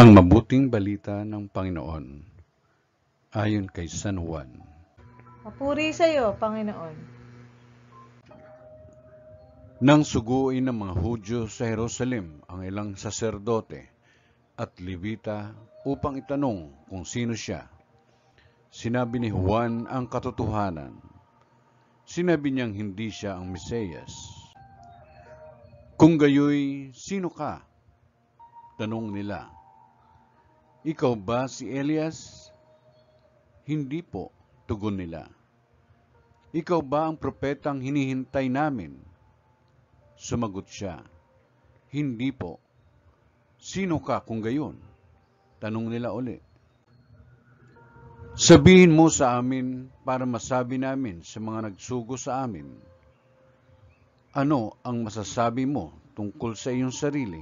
Ang mabuting balita ng Panginoon ayon kay San Juan. Papuri sa iyo, Panginoon. Nang suguin ng mga Hudyo sa Jerusalem ang ilang saserdote at Levita upang itanong kung sino siya, sinabi ni Juan ang katotohanan. Sinabi niyang hindi siya ang Mesiyas. Kung gayoy, sino ka? Tanong nila. Ikaw ba si Elias? Hindi po, tugon nila. Ikaw ba ang propetang hinihintay namin? Sumagot siya. Hindi po. Sino ka kung gayon? Tanong nila uli. Sabihin mo sa amin para masabi namin sa mga nagsugo sa amin. Ano ang masasabi mo tungkol sa iyong sarili?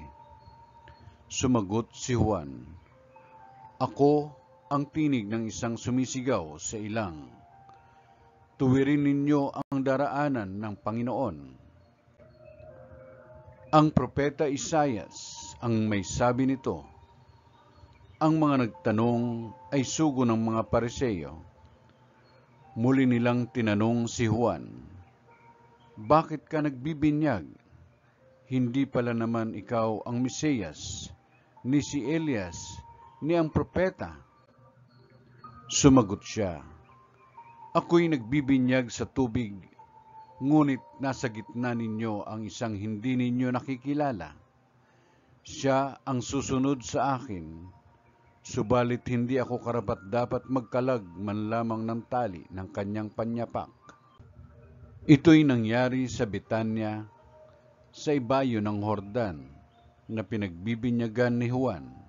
Sumagot si Juan. Ako ang tinig ng isang sumisigaw sa ilang. Tuwirin ninyo ang daraanan ng Panginoon. Ang propeta Isaias ang may sabi nito. Ang mga nagtanong ay sugo ng mga Pariseo. Muli nilang tinanong si Juan, bakit ka nagbibinyag? Hindi pala naman ikaw ang Mesiyas, ni si Elias, ni ang propeta. Sumagot siya, ako'y nagbibinyag sa tubig, ngunit nasa gitna ninyo ang isang hindi ninyo nakikilala. Siya ang susunod sa akin, subalit hindi ako karapat-dapat magkalag man lamang ng tali ng kanyang panyapak. Ito'y nangyari sa Betania, sa ibayo ng Hordan, na pinagbibinyagan ni Juan.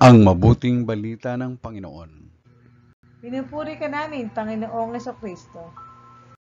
Ang mabuting balita ng Panginoon. Pinupuri ka namin, Panginoong Jesucristo.